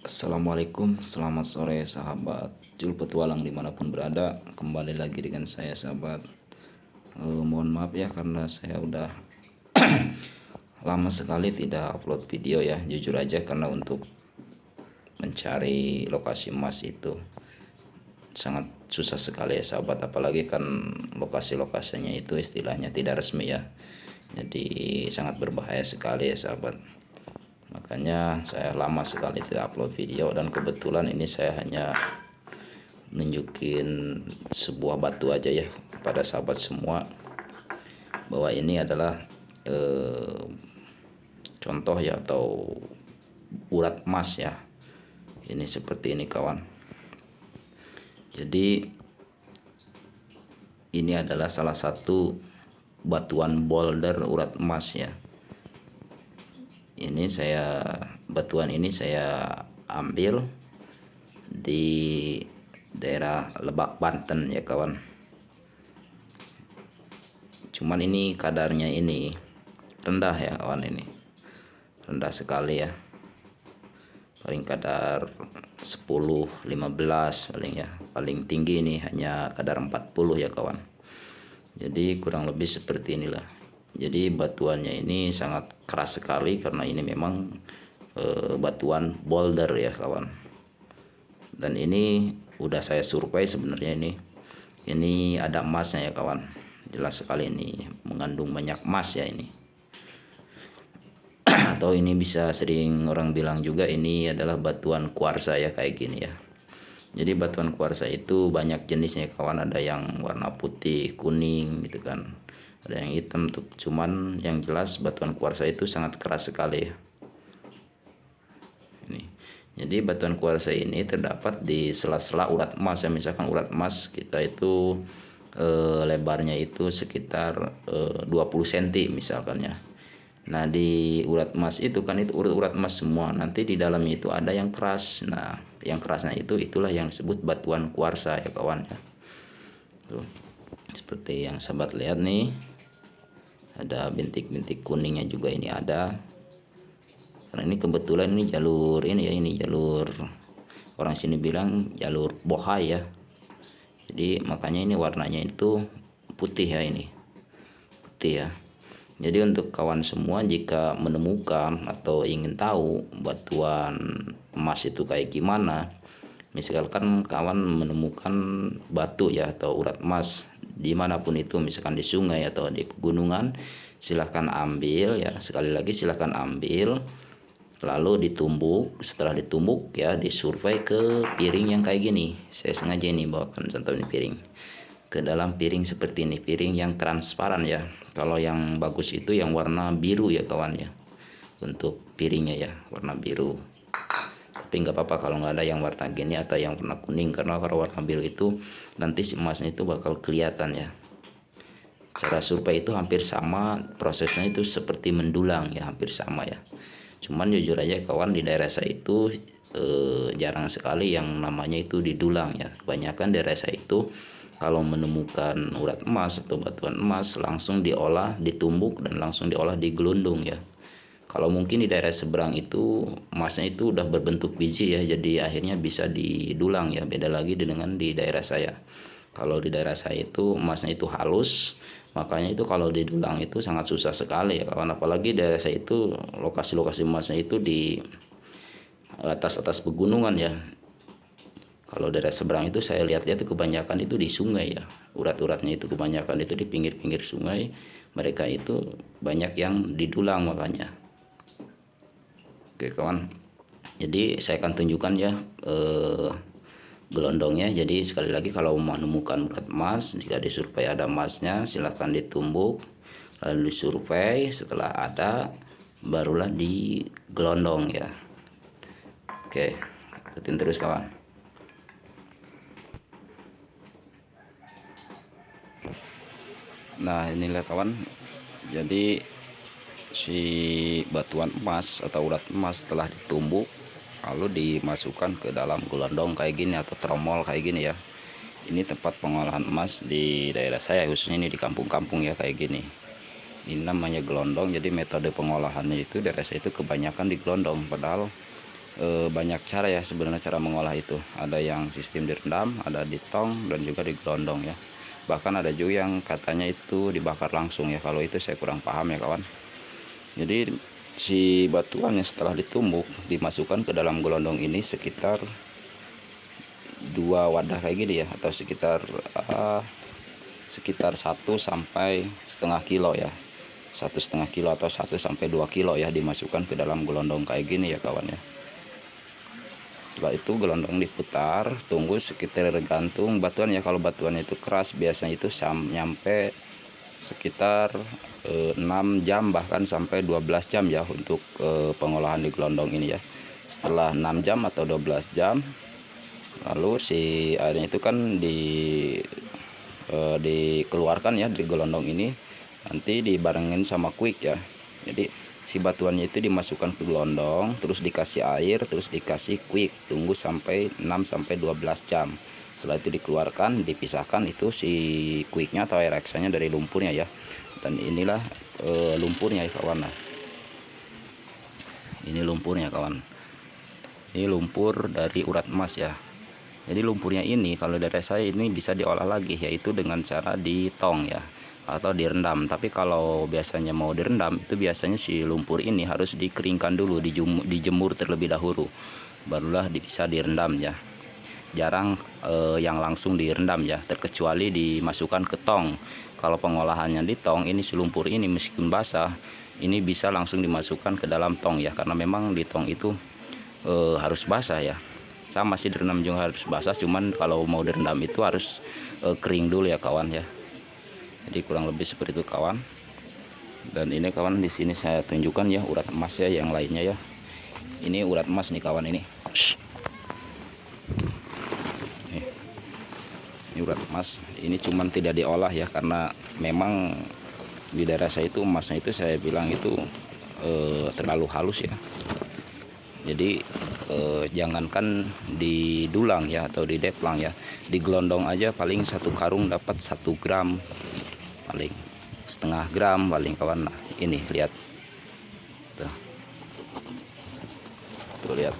Assalamualaikum, selamat sore sahabat Jul Petualang dimanapun berada. Kembali lagi dengan saya sahabat. Mohon maaf ya karena saya udah lama sekali tidak upload video ya. Jujur aja karena untuk mencari lokasi emas itu sangat susah sekali ya sahabat. Apalagi kan lokasi-lokasinya itu istilahnya tidak resmi ya. Jadi sangat berbahaya sekali ya sahabat. Makanya saya lama sekali tidak upload video dan kebetulan ini saya hanya nunjukin sebuah batu aja ya kepada sahabat semua bahwa ini adalah contoh ya atau urat emas ya. Ini seperti ini kawan. Jadi ini adalah salah satu batuan boulder urat emas ya. Batuan ini saya ambil di daerah Lebak Banten ya kawan. Cuman ini kadarnya ini rendah ya kawan, ini rendah sekali ya, paling kadar 10 15 paling ya, paling tinggi ini hanya kadar 40 ya kawan. Jadi kurang lebih seperti inilah. Jadi batuannya ini sangat keras sekali karena ini memang batuan boulder ya kawan. Dan ini udah saya survei sebenarnya, ini ada emasnya ya kawan. Jelas sekali ini mengandung banyak emas ya ini. Atau ini bisa sering orang bilang juga ini adalah batuan kuarsa ya, kayak gini ya. Jadi batuan kuarsa itu banyak jenisnya kawan, ada yang warna putih, kuning gitu kan, ada yang hitam tuh. Cuman yang jelas batuan kuarsa itu sangat keras sekali ya. Ini. Jadi batuan kuarsa ini terdapat di sela-sela urat emas ya. Misalkan urat emas kita itu lebarnya itu sekitar 20 cm misalkan ya. Nah di urat emas itu kan itu urat emas semua. Nanti di dalamnya itu ada yang keras. Nah yang kerasnya itulah yang disebut batuan kuarsa ya kawan ya. Tuh, seperti yang sahabat lihat nih, ada bintik-bintik kuningnya juga ini ada. Karena ini kebetulan ini jalur ini ya, ini jalur orang sini bilang jalur bohai ya. Jadi makanya ini warnanya itu putih ya, ini putih ya. Jadi untuk kawan semua jika menemukan atau ingin tahu batuan emas itu kayak gimana, misalkan kawan menemukan batu ya atau urat emas dimanapun itu, misalkan di sungai atau di pegunungan, silahkan ambil ya. Sekali lagi silahkan ambil, lalu ditumbuk. Setelah ditumbuk ya disurvei ke piring yang kayak gini. Saya sengaja ini bawakan contoh ini piring, ke dalam piring seperti ini, piring yang transparan ya. Kalau yang bagus itu yang warna biru ya kawan ya, untuk piringnya ya warna biru. Tapi nggak apa-apa kalau nggak ada yang warna gini atau yang warna kuning, karena kalau warna biru itu nanti si emasnya itu bakal kelihatan ya. Cara survei itu hampir sama, prosesnya itu seperti mendulang ya, hampir sama ya. Cuman jujur aja kawan, di daerah saya itu jarang sekali yang namanya itu didulang ya. Kebanyakan daerah saya itu kalau menemukan urat emas atau batuan emas langsung diolah, ditumbuk dan langsung diolah di gelundung ya. Kalau mungkin di daerah seberang itu emasnya itu udah berbentuk biji ya, jadi akhirnya bisa didulang ya. Beda lagi dengan di daerah saya. Kalau di daerah saya itu emasnya itu halus, makanya itu kalau didulang itu sangat susah sekali ya kawan. Apalagi daerah saya itu lokasi-lokasi emasnya itu di atas pegunungan ya. Kalau daerah seberang itu saya lihat-lihat kebanyakan itu di sungai ya. Urat-uratnya itu kebanyakan itu di pinggir-pinggir sungai. Mereka itu banyak yang didulang makanya. Oke kawan. Jadi saya akan tunjukkan ya gelondongnya. Jadi sekali lagi kalau menemukan urat emas, jika disurvei ada emasnya, silahkan ditumbuk, lalu disurvei. Setelah ada barulah digelondong ya. Oke, ikutin terus kawan. Nah inilah kawan, jadi si batuan emas atau urat emas setelah ditumbuk lalu dimasukkan ke dalam gelondong kayak gini atau tromol kayak gini ya. Ini tempat pengolahan emas di daerah saya, khususnya ini di kampung-kampung ya kayak gini. Ini namanya gelondong. Jadi metode pengolahannya itu daerah saya itu kebanyakan di gelondong, padahal banyak cara ya sebenarnya cara mengolah itu. Ada yang sistem direndam, ada di tong, dan juga di gelondong ya. Bahkan ada juga yang katanya itu dibakar langsung ya. Kalau itu saya kurang paham ya kawan. Jadi si batuannya setelah ditumbuk dimasukkan ke dalam gelondong ini sekitar 2 wadah kayak gini ya, atau sekitar 1,5 kilo ya, 1,5 kilo atau 1 sampai 2 kilo ya, dimasukkan ke dalam gelondong kayak gini ya kawan ya. Setelah itu gelondong diputar, tunggu sekitar tergantung batuan ya. Kalau batuannya itu keras biasanya itu nyampe sekitar 6 jam bahkan sampai 12 jam ya untuk pengolahan di gelondong ini ya. Setelah 6 jam atau 12 jam, lalu si airnya itu kan dikeluarkan ya dari gelondong ini, nanti dibarengin sama quick ya. Jadi si batuannya itu dimasukkan ke gelondong, terus dikasih air, terus dikasih quick, tunggu sampai 6 sampai 12 jam. Setelah itu dikeluarkan, dipisahkan itu si quicknya atau air eksanya dari lumpurnya ya. Dan inilah lumpurnya ya kawan. Nah, ini lumpurnya kawan. Ini lumpur dari urat emas ya. Jadi lumpurnya ini kalau dari saya ini bisa diolah lagi, yaitu dengan cara ditong ya, atau direndam. Tapi kalau biasanya mau direndam itu biasanya si lumpur ini harus dikeringkan dulu, dijemur terlebih dahulu, barulah bisa direndam ya. Jarang yang langsung direndam ya, terkecuali dimasukkan ke tong. Kalau pengolahannya di tong, ini si lumpur ini meskipun basah, ini bisa langsung dimasukkan ke dalam tong ya, karena memang di tong itu harus basah ya. Sama sih direndam juga harus basah, cuman kalau mau direndam itu harus kering dulu ya kawan ya. Jadi kurang lebih seperti itu kawan. Dan ini kawan, di sini saya tunjukkan ya urat emas ya yang lainnya ya. Ini urat emas nih kawan, ini urat emas. Ini cuman tidak diolah ya, karena memang di daerah saya itu emasnya itu saya bilang itu terlalu halus ya. Jadi jangankan di dulang ya atau di deplang ya, di gelondong aja paling 1 karung dapat 1 gram, paling setengah gram paling kawan. Nah ini lihat tuh lihat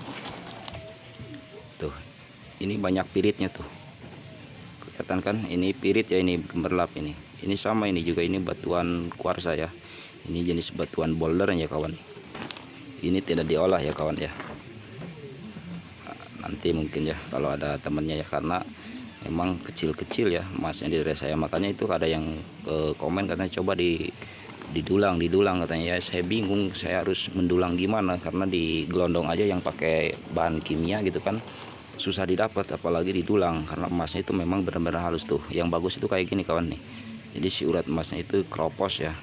tuh, ini banyak piritnya tuh, kelihatan kan? Ini pirit ya, ini gemerlap ini sama, ini juga ini batuan kuarsa ya. Ini jenis batuan boulder ya kawan. Ini tidak diolah ya kawan ya. Nanti mungkin ya kalau ada temennya ya, karena memang kecil-kecil ya emasnya di daerah saya. Makanya itu ada yang komen katanya coba didulang katanya ya. Saya bingung saya harus mendulang gimana, karena di gelondong aja yang pakai bahan kimia gitu kan susah didapat, apalagi didulang, karena emasnya itu memang benar-benar halus tuh. Yang bagus itu kayak gini kawan nih. Jadi si urat emasnya itu kropos ya.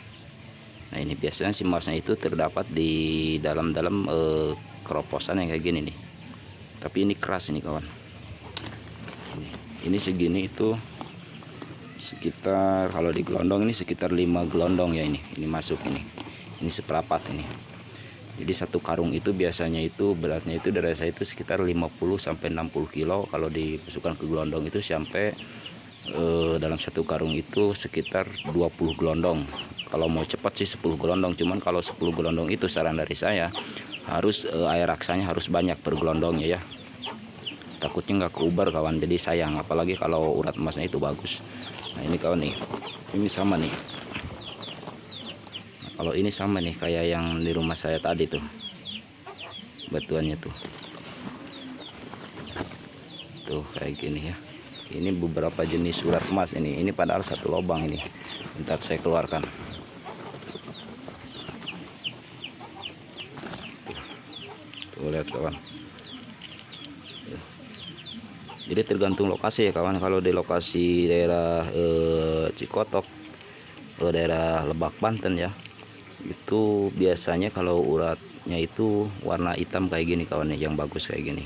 Nah ini biasanya si emasnya itu terdapat di dalam-dalam keroposan yang kayak gini nih. Tapi ini keras ini kawan. Ini segini itu sekitar, kalau di gelondong ini sekitar 5 gelondong ya, ini masuk ini seperempat ini. Jadi 1 karung itu biasanya itu beratnya itu dari saya itu sekitar 50 sampai 60 kilo. Kalau dimasukkan ke gelondong itu sampai dalam 1 karung itu sekitar 20 gelondong. Kalau mau cepat sih 10 gelondong, cuman kalau 10 gelondong itu saran dari saya harus air raksanya harus banyak per gelondongnya ya. Takutnya nggak keubar kawan, jadi sayang, apalagi kalau urat emasnya itu bagus. Nah ini kawan nih, ini sama nih. Nah, kalau ini sama nih kayak yang di rumah saya tadi tuh, batuannya tuh kayak gini ya. Ini beberapa jenis urat emas ini padahal 1 lubang ini. Bentar saya keluarkan. Tuh lihat kawan. Jadi tergantung lokasi ya kawan. Kalau di lokasi daerah Cikotok, daerah Lebak Banten ya, itu biasanya kalau uratnya itu warna hitam kayak gini kawan ya, yang bagus kayak gini.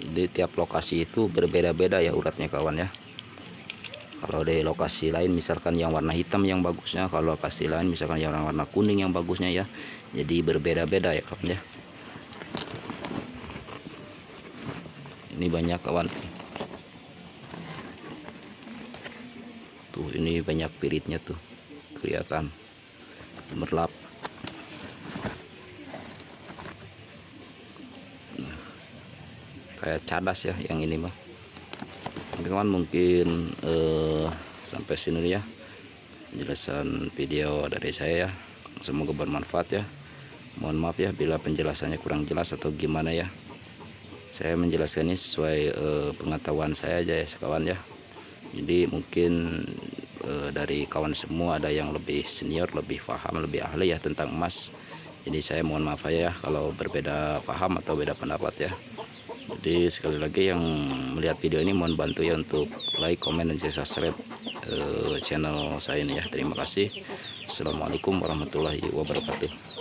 Di tiap lokasi itu berbeda-beda ya uratnya kawan ya. Kalau di lokasi lain misalkan yang warna hitam yang bagusnya, kalau lokasi lain misalkan yang warna kuning yang bagusnya ya. Jadi berbeda-beda ya kawan ya. Ini banyak kawan. Tuh ini banyak piritnya tuh, kelihatan gemerlap. kayak cadas ya yang ini mah. Oke kawan, mungkin sampai sini ya penjelasan video dari saya ya. Semoga bermanfaat ya. Mohon maaf ya bila penjelasannya kurang jelas atau gimana ya. Saya menjelaskan ini sesuai pengetahuan saya aja ya kawan ya. Jadi mungkin dari kawan semua ada yang lebih senior, lebih paham, lebih ahli ya tentang emas. Jadi saya mohon maaf ya kalau berbeda paham atau beda pendapat ya. Jadi sekali lagi yang melihat video ini mohon bantu ya untuk like, komen, dan juga subscribe channel saya ini ya. Terima kasih. Assalamualaikum warahmatullahi wabarakatuh.